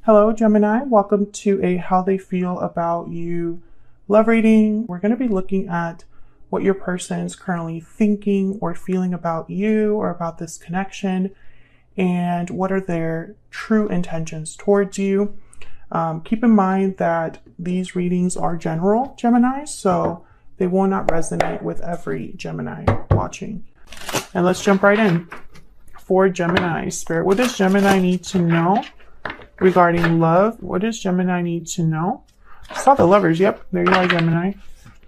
Hello, Gemini. Welcome to a How They Feel About You love reading. We're going to be looking at what your person is currently thinking or feeling about you or about this connection, and what are their true intentions towards you. Keep in mind that these readings are general, Gemini, so they will not resonate with every Gemini watching. And let's jump right in. For Gemini, Spirit, what does Gemini need to know regarding love? What does Gemini need to know? I saw the Lovers. Yep, there you are, Gemini.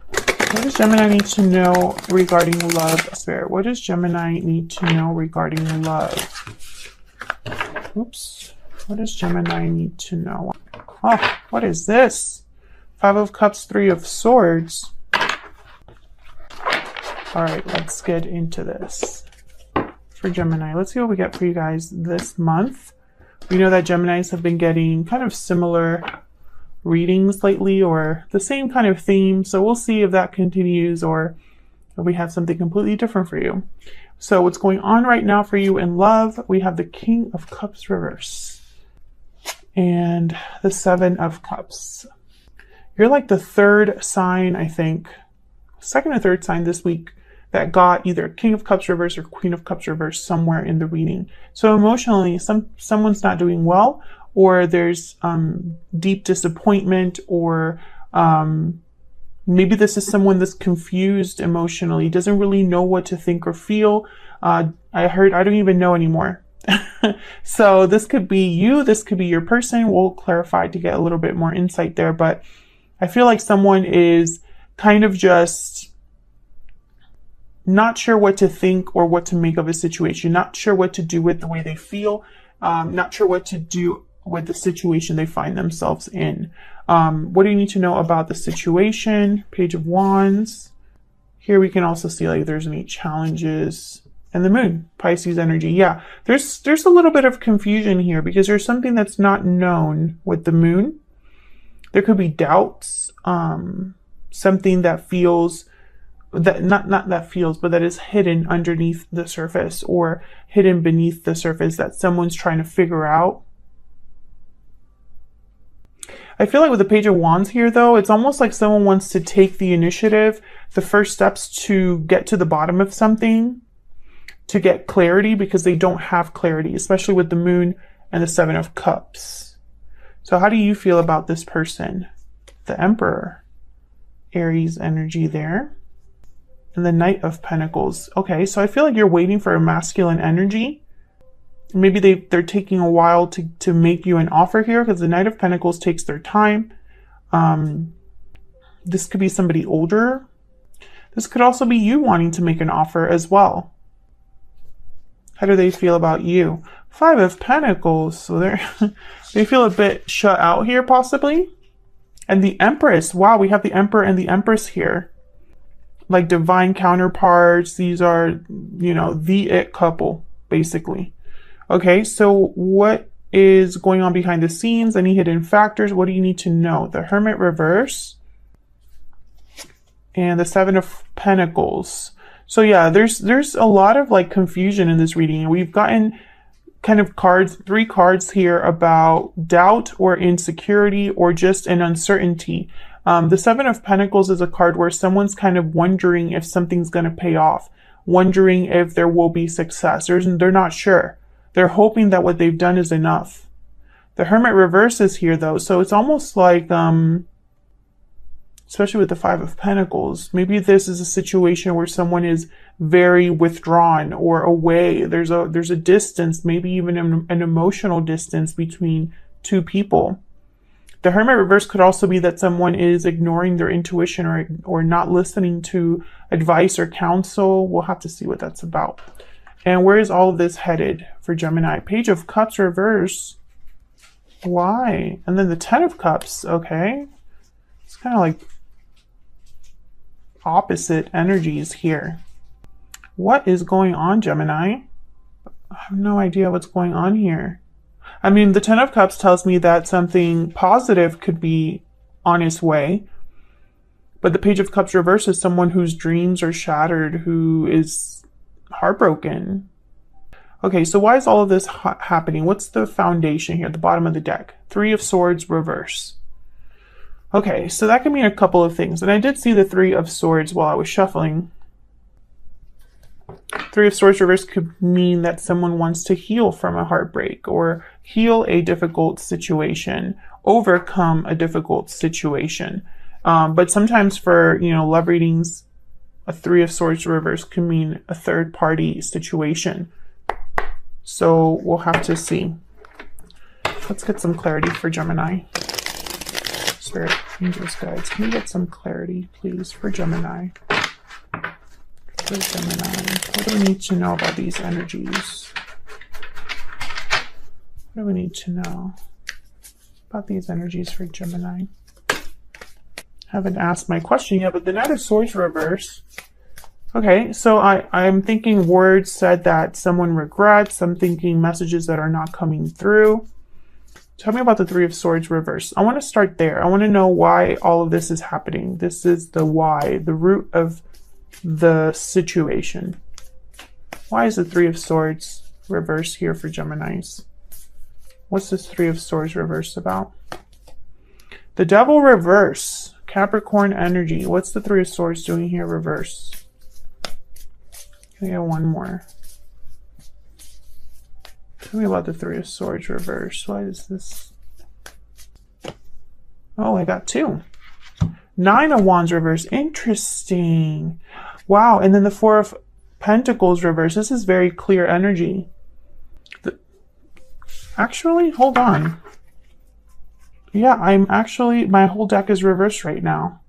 What does Gemini need to know regarding love, Spirit? What does Gemini need to know regarding love? Oops. What does Gemini need to know? Oh, what is this? Five of Cups, Three of Swords. All right, let's get into this. For Gemini, let's see what we get for you guys this month. We know that Geminis have been getting kind of similar readings lately, or the same kind of theme, so we'll see if that continues or if we have something completely different for you. So what's going on right now for you in love? We have the King of Cups reverse and the Seven of Cups. You're like the third sign, I think, second or third sign this week that got either King of Cups reverse or Queen of Cups reverse somewhere in the reading. So emotionally, someone's not doing well, or there's deep disappointment, or maybe this is someone that's confused emotionally, doesn't really know what to think or feel. I heard, I don't even know anymore. So this could be you, this could be your person. We'll clarify to get a little bit more insight there, but I feel like someone is kind of just not sure what to think or what to make of a situation, not sure what to do with the way they feel, not sure what to do with the situation they find themselves in. What do you need to know about the situation? Page of Wands. Here we can also see like there's any challenges. And the Moon, Pisces energy. Yeah, there's a little bit of confusion here because there's something that's not known with the Moon. There could be doubts, something that feels that not that feels, but that is hidden underneath the surface or hidden beneath the surface that someone's trying to figure out. I feel like with the Page of Wands here, though, it's almost like someone wants to take the initiative, the first steps to get to the bottom of something, to get clarity, because they don't have clarity, especially with the Moon and the Seven of Cups. So how do you feel about this person? The Emperor, Aries energy there. And the Knight of Pentacles. Okay, so I feel like you're waiting for a masculine energy. Maybe they're taking a while to make you an offer here, because the Knight of Pentacles takes their time. This could be somebody older. This could also be you wanting to make an offer as well. How do they feel about you? Five of Pentacles. So they feel a bit shut out here, possibly. And the Empress. Wow, we have the Emperor and the Empress here. Like divine counterparts. These are, you know, the it couple, basically. Okay, so what is going on behind the scenes? Any hidden factors? What do you need to know? The Hermit reverse and the Seven of Pentacles. So yeah, there's a lot of like confusion in this reading. We've gotten kind of cards, three cards here about doubt or insecurity or just an uncertainty. The Seven of Pentacles is a card where someone's kind of wondering if something's going to pay off, wondering if there will be success. They're not sure. They're hoping that what they've done is enough. The Hermit reverse is here, though, so it's almost like, especially with the Five of Pentacles, maybe this is a situation where someone is very withdrawn or away. There's a distance, maybe even an emotional distance between two people. The Hermit reverse could also be that someone is ignoring their intuition or not listening to advice or counsel. We'll have to see what that's about. And where is all of this headed for Gemini? Page of Cups reverse. Why? And then the Ten of Cups. Okay. It's kind of like opposite energies here. What is going on, Gemini? I have no idea what's going on here. I mean, the Ten of Cups tells me that something positive could be on its way. But the Page of Cups reverse is someone whose dreams are shattered, who is heartbroken. Okay, so why is all of this happening? What's the foundation here at the bottom of the deck? Three of Swords reverse. Okay, so that can mean a couple of things. And I did see the Three of Swords while I was shuffling. Three of Swords reverse could mean that someone wants to heal from a heartbreak or heal a difficult situation, overcome a difficult situation. But sometimes for, love readings, a Three of Swords reverse can mean a third party situation. So we'll have to see. Let's get some clarity for Gemini. Spirit, angels, guides, can we get some clarity, please, for Gemini? For Gemini, what do we need to know about these energies? What do we need to know about these energies for Gemini? Haven't asked my question yet, but the Knight of Swords reverse. Okay, so I'm thinking words said that someone regrets. I'm thinking messages that are not coming through. Tell me about the Three of Swords reverse. I want to start there. I want to know why all of this is happening. This is the why, the root of the situation. Why is the Three of Swords reverse here for Geminis? What's this Three of Swords reverse about? The Devil reverse, Capricorn energy. What's the Three of Swords doing here reverse? Can I get one more? Tell me about the Three of Swords reverse. Why is this? Oh, I got two. Nine of Wands reverse. Interesting. Wow. And then the Four of Pentacles reverse. This is very clear energy. Actually, hold on. Yeah, my whole deck is reversed right now.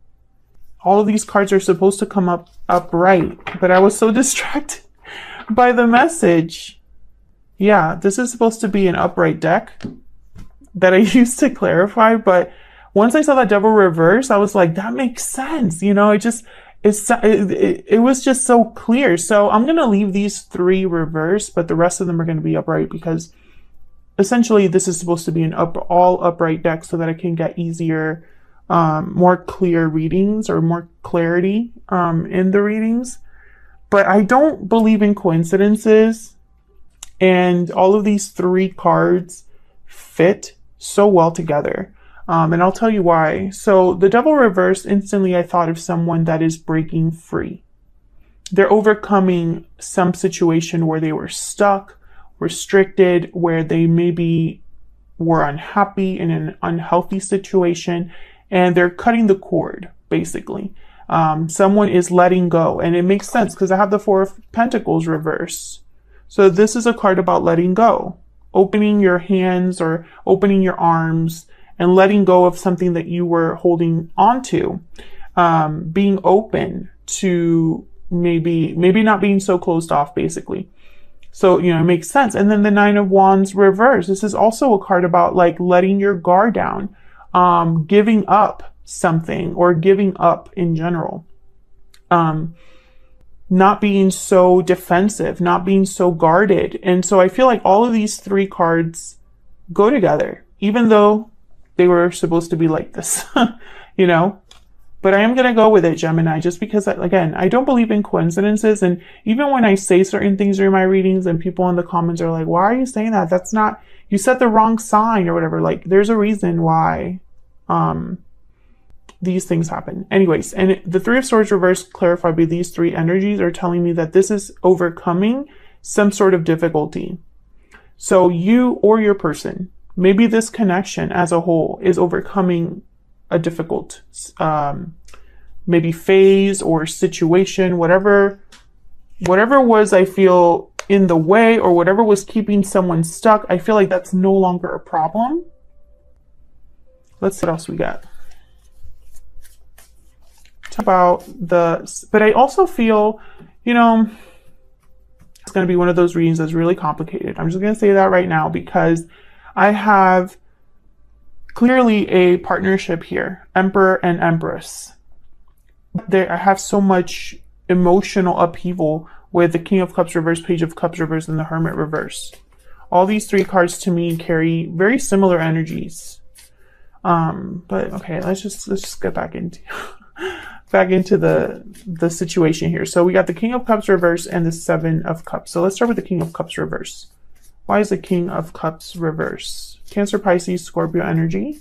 All of these cards are supposed to come up upright, but I was so distracted by the message. Yeah, this is supposed to be an upright deck that I used to clarify, but once I saw that Devil reverse, I was like, that makes sense. It was just so clear. So I'm going to leave these three reversed, but the rest of them are going to be upright because essentially this is supposed to be an all upright deck so that I can get easier, more clear readings or more clarity in the readings. But I don't believe in coincidences. And all of these three cards fit so well together. And I'll tell you why. So the Devil reverse, instantly I thought of someone that is breaking free. They're overcoming some situation where they were stuck, restricted, where they maybe were unhappy in an unhealthy situation, and they're cutting the cord, basically. Someone is letting go, and it makes sense because I have the Four of Pentacles reverse. So this is a card about letting go, opening your hands or opening your arms and letting go of something that you were holding onto, being open to maybe not being so closed off, basically. So, it makes sense. And then the Nine of Wands reverse. This is also a card about like letting your guard down, giving up something or giving up in general. Not being so defensive, not being so guarded. And so I feel like all of these three cards go together, even though they were supposed to be like this, But I am going to go with it, Gemini, just because, again, I don't believe in coincidences. And even when I say certain things during my readings and people in the comments are like, why are you saying that? That's not, you said the wrong sign or whatever. Like, there's a reason why these things happen. Anyways, and the Three of Swords reverse clarified by these three energies are telling me that this is overcoming some sort of difficulty. So you or your person, maybe this connection as a whole is overcoming a difficult maybe phase or situation, whatever was, I feel, in the way or whatever was keeping someone stuck. I feel like that's no longer a problem. Let's see what else we got. About but I also feel, it's going to be one of those readings that's really complicated. I'm just going to say that right now because I have clearly a partnership here, Emperor and Empress. I have so much emotional upheaval with the King of Cups reverse, Page of Cups reverse, and the Hermit reverse. All these three cards to me carry very similar energies. But okay, let's just get back into the situation here. So we got the King of Cups reverse and the Seven of Cups. So let's start with the King of Cups reverse. Why is the King of Cups reverse? Cancer, Pisces, Scorpio energy.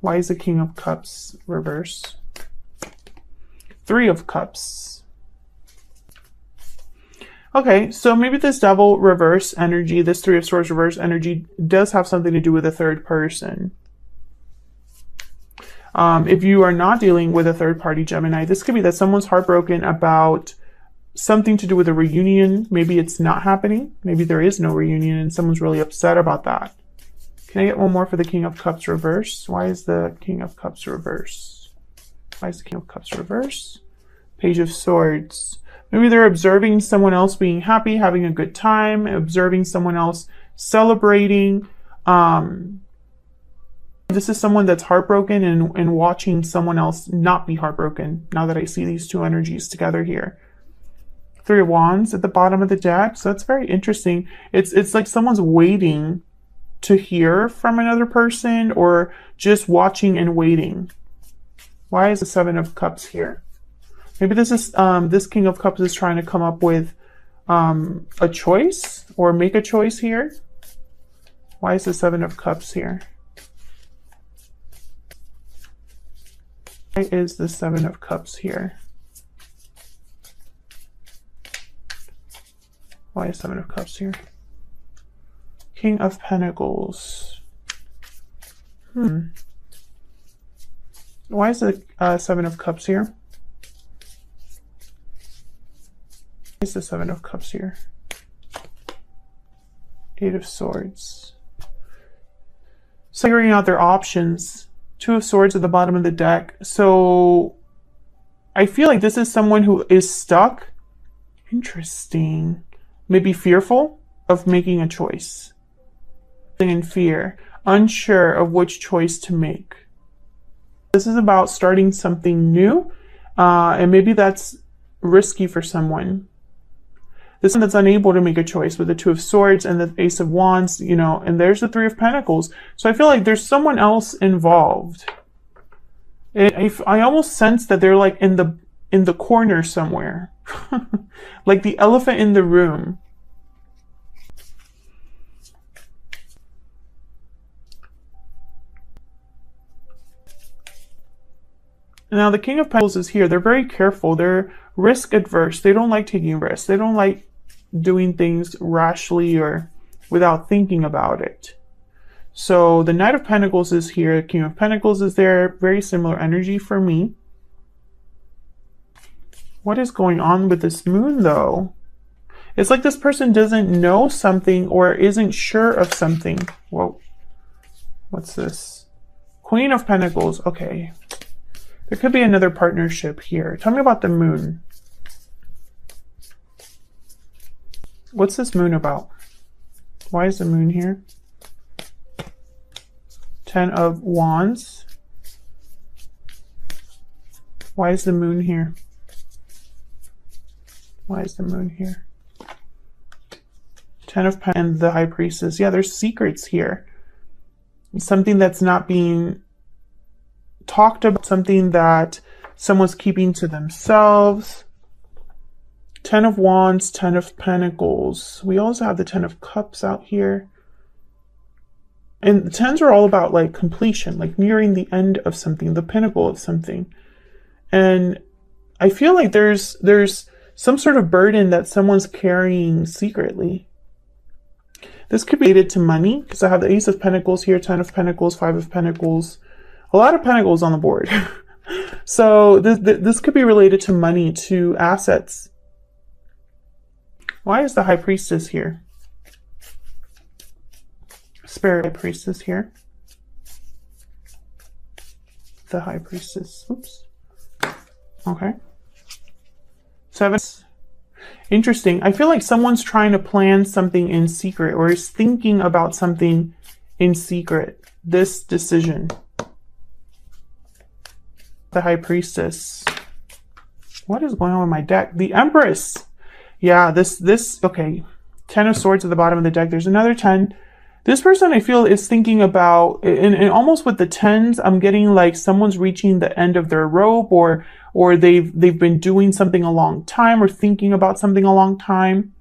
Why is the King of Cups reverse? Three of Cups. Okay, so maybe this Devil reverse energy, this Three of Swords reverse energy does have something to do with a third person. If you are not dealing with a third party Gemini, this could be that someone's heartbroken about something to do with a reunion. Maybe it's not happening. Maybe there is no reunion and someone's really upset about that. Can I get one more for the King of Cups reverse? Why is the King of Cups reverse? Why is the King of Cups reverse? Page of Swords. Maybe they're observing someone else being happy, having a good time, observing someone else celebrating. This is someone that's heartbroken and watching someone else not be heartbroken, now that I see these two energies together here. Three of Wands at the bottom of the deck. So that's very interesting. It's like someone's waiting to hear from another person or just watching and waiting. Why is the Seven of Cups here? Maybe this is this King of Cups is trying to come up with a choice or make a choice here. Why is the Seven of Cups here? Why is the Seven of Cups here? Why is Seven of Cups here? King of Pentacles. Why is the Seven of Cups here? Why is the Seven of Cups here? Eight of Swords. So figuring out their options. Two of Swords at the bottom of the deck. So I feel like this is someone who is stuck. Interesting. Maybe fearful of making a choice. In fear, unsure of which choice to make. This is about starting something new, and maybe that's risky for someone. This one that's unable to make a choice with the Two of Swords and the Ace of Wands, you know, and there's the Three of Pentacles. So I feel like there's someone else involved. I almost sense that they're like in the corner somewhere. Like the elephant in the room. Now the King of Pentacles is here. They're very careful. They're risk adverse. They don't like taking risks. They don't like doing things rashly or without thinking about it. So the Knight of Pentacles is here. The King of Pentacles is there. Very similar energy for me. What is going on with this moon though? It's like this person doesn't know something or isn't sure of something. Whoa. What's this? Queen of Pentacles. Okay. There could be another partnership here. Tell me about the moon. What's this moon about? Why is the moon here? Ten of Wands. Why is the moon here? Why is the moon here? Ten of Pentacles and the High Priestess. Yeah, there's secrets here. Something that's not being talked about, something that someone's keeping to themselves. Ten of Wands, Ten of Pentacles. We also have the Ten of Cups out here. And the tens are all about like completion, like nearing the end of something, the pinnacle of something. And I feel like there's some sort of burden that someone's carrying secretly. This could be related to money, because I have the Ace of Pentacles here, Ten of Pentacles, Five of Pentacles. A lot of Pentacles on the board. So this could be related to money, to assets. Why is the High Priestess here? Spirit High Priestess here. The High Priestess. Oops. Okay. Seven. Interesting. I feel like someone's trying to plan something in secret or is thinking about something in secret. This decision. The High Priestess. What is going on with my deck? The Empress. Yeah, this, okay. Ten of Swords at the bottom of the deck. There's another 10. This person I feel is thinking about, and almost with the tens, I'm getting like someone's reaching the end of their rope, or they've been doing something a long time, or thinking about something a long time,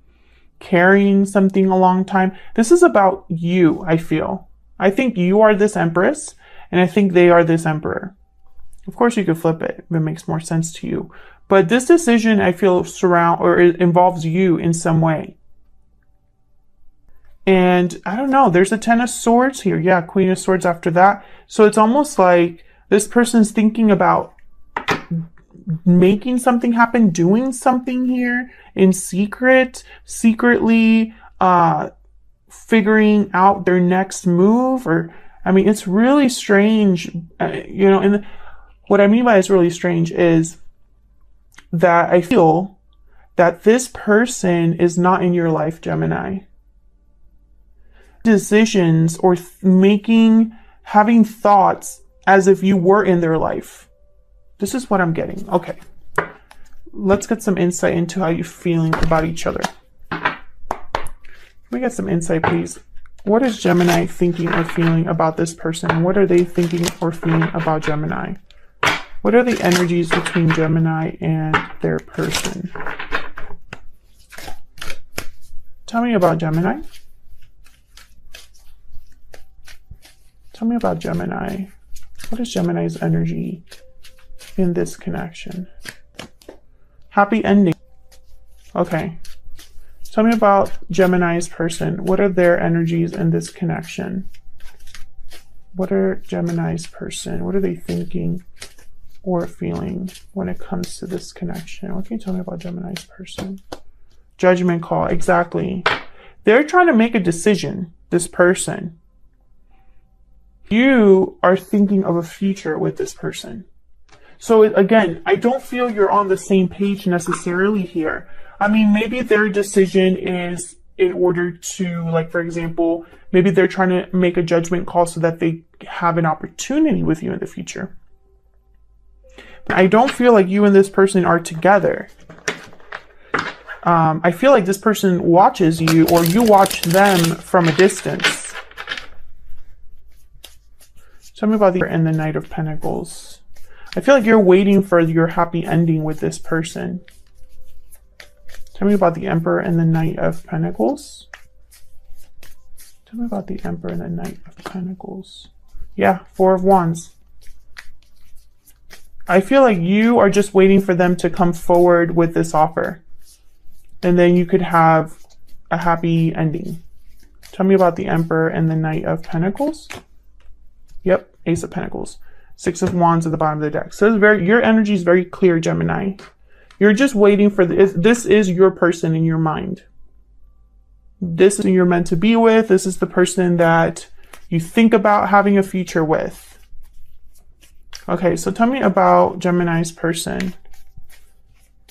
carrying something a long time. This is about you, I feel. I think you are this Empress, and I think they are this Emperor. Of course, you could flip it if it makes more sense to you. But this decision, I feel, it involves you in some way. And I don't know, there's a Ten of Swords here. Yeah, Queen of Swords after that. So it's almost like this person's thinking about making something happen, doing something here in secretly figuring out their next move. Or, I mean, it's really strange, you know, and what I mean by it's really strange is that I feel that this person is not in your life, Gemini. Decisions or having thoughts as if you were in their life. This is what I'm getting. Okay. Let's get some insight into how you're feeling about each other. Can we get some insight, please? What is Gemini thinking or feeling about this person? What are they thinking or feeling about Gemini? What are the energies between Gemini and their person? Tell me about Gemini. Tell me about Gemini. What is Gemini's energy in this connection? Happy ending. Okay. Tell me about Gemini's person. What are their energies in this connection? What are Gemini's person? What are they thinking or feeling when it comes to this connection? What can you tell me about Gemini's person? Judgment call. Exactly. They're trying to make a decision, this person. You are thinking of a future with this person. So again, I don't feel you're on the same page necessarily here. I mean, maybe their decision is in order to, like, for example, maybe they're trying to make a judgment call so that they have an opportunity with you in the future. But I don't feel like you and this person are together. I feel like this person watches you, or you watch them from a distance. Tell me about the and the Knight of Pentacles. I feel like you're waiting for your happy ending with this person. Tell me about the Emperor and the Knight of Pentacles. Tell me about the Emperor and the Knight of Pentacles. Yeah, Four of Wands. I feel like you are just waiting for them to come forward with this offer. And then you could have a happy ending. Tell me about the Emperor and the Knight of Pentacles. Yep, Ace of Pentacles. Six of Wands at the bottom of the deck. So it's your energy is very clear, Gemini. You're just waiting for this is your person in your mind. This is who you're meant to be with. This is the person that you think about having a future with. Okay, so tell me about Gemini's person.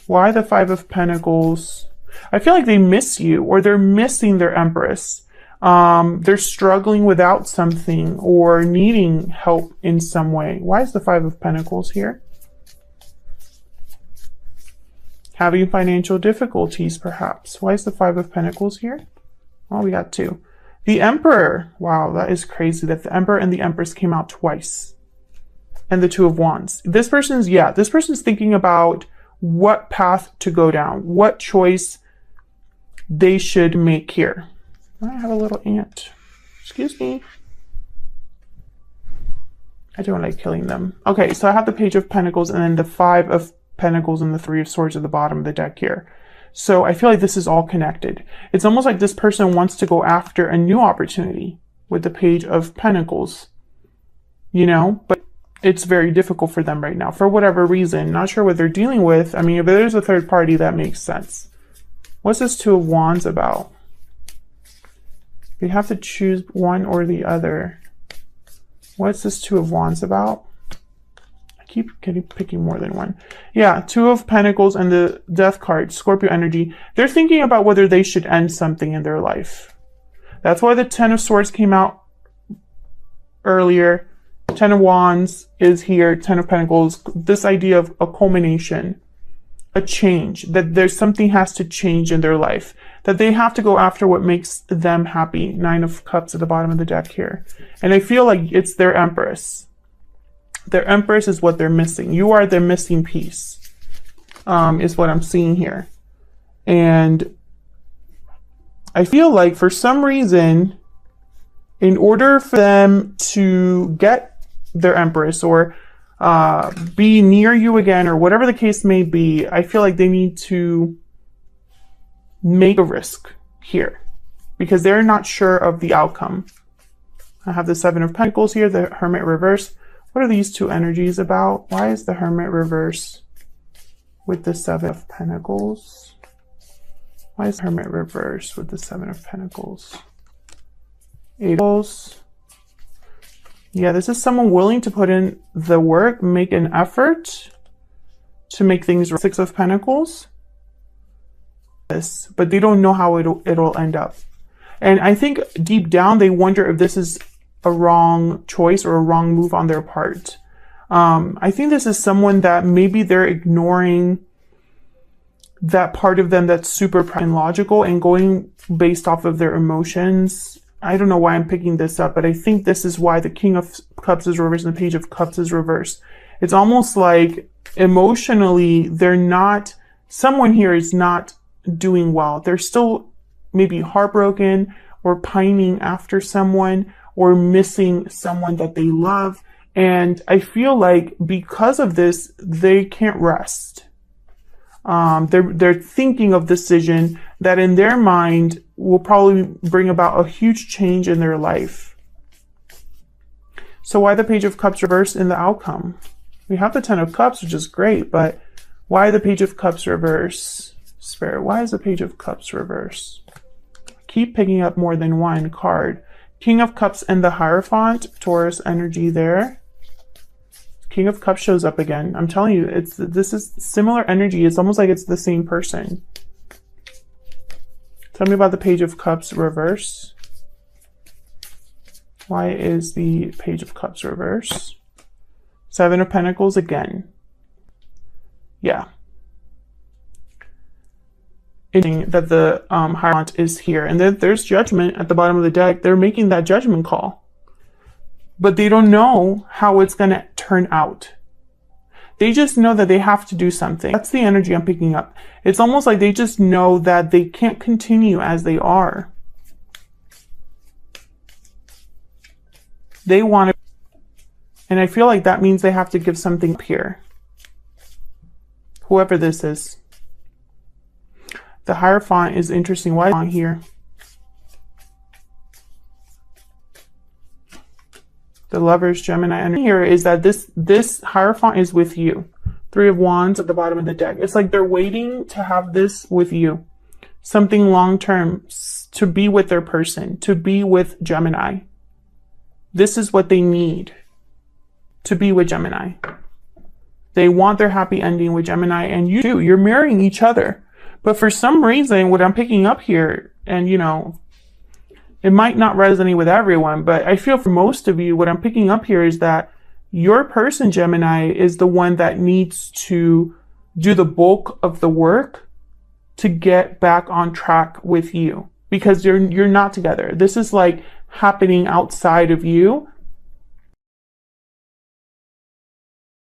Why the Five of Pentacles? I feel like they miss you, or they're missing their Empress. They're struggling without something or needing help in some way. Why is the Five of Pentacles here? Having financial difficulties, perhaps. Why is the Five of Pentacles here? Oh, we got two. The Emperor. Wow, that is crazy that the Emperor and the Empress came out twice. And the Two of Wands. This person's thinking about what path to go down, what choice they should make here. I have a little ant. Excuse me. I don't like killing them. Okay, so I have the Page of Pentacles and then the Five of Pentacles and the Three of Swords at the bottom of the deck here. So I feel like this is all connected. It's almost like this person wants to go after a new opportunity with the Page of Pentacles. You know, but it's very difficult for them right now for whatever reason. Not sure what they're dealing with. I mean, if there's a third party, that makes sense. What's this Two of Wands about? You have to choose one or the other. What's this Two of Wands about? I keep picking more than one. Yeah, Two of Pentacles and the Death card, Scorpio energy. They're thinking about whether they should end something in their life. That's why the Ten of Swords came out earlier. Ten of Wands is here. Ten of Pentacles. This idea of a culmination. A change, that there's something has to change in their life, that they have to go after what makes them happy. Nine of Cups at the bottom of the deck here. And I feel like it's their Empress. Their Empress is what they're missing. You are their missing piece, is what I'm seeing here. And I feel like for some reason, in order for them to get their Empress or be near you again, or whatever the case may be, I feel like they need to make a risk here because they're not sure of the outcome. I have the Seven of Pentacles here, the Hermit reverse. What are these two energies about? Why is the Hermit reverse with the Seven of Pentacles? Why is the Hermit reverse with the Seven of Pentacles? Eight of Pentacles. Yeah, this is someone willing to put in the work, make an effort to make things right. Six of Pentacles. But they don't know how it'll end up. And I think deep down they wonder if this is a wrong choice or a wrong move on their part. I think this is someone that maybe they're ignoring that part of them that's super and logical and going based off of their emotions. I don't know why I'm picking this up, but I think this is why the King of Cups is reversed and the Page of Cups is reversed. It's almost like emotionally someone here is not doing well. They're still maybe heartbroken or pining after someone or missing someone that they love. And I feel like because of this, they can't rest. They're thinking of decision that in their mind will probably bring about a huge change in their life. So why the Page of Cups reversed in the outcome? We have the Ten of Cups, which is great, but why the Page of Cups reverse? Spirit, why is the Page of Cups reverse? Keep picking up more than one card. King of Cups and the Hierophant, Taurus energy there. King of Cups shows up again. I'm telling you, this is similar energy. It's almost like it's the same person. Tell me about the Page of Cups reverse. Why is the Page of Cups reverse? Seven of Pentacles again. Yeah. That the Hierophant is here. And then there's Judgment at the bottom of the deck. They're making that judgment call. But they don't know how it's going to turn out. They just know that they have to do something. That's the energy I'm picking up. It's almost like they just know that they can't continue as they are. They want to, and I feel like that means they have to give something up here. Whoever this is. The Hierophant is interesting. Why is it on here? The Lovers, Gemini energy here is that this Hierophant is with you. Three of Wands at the bottom of the deck. It's like they're waiting to have this with you. Something long-term, to be with their person, to be with Gemini. This is what they need, to be with Gemini. They want their happy ending with Gemini, and you do. You're marrying each other. But for some reason, what I'm picking up here, and you know, it might not resonate with everyone, but I feel for most of you, what I'm picking up here is that your person, Gemini, is the one that needs to do the bulk of the work to get back on track with you, because you're not together. This is like happening outside of you.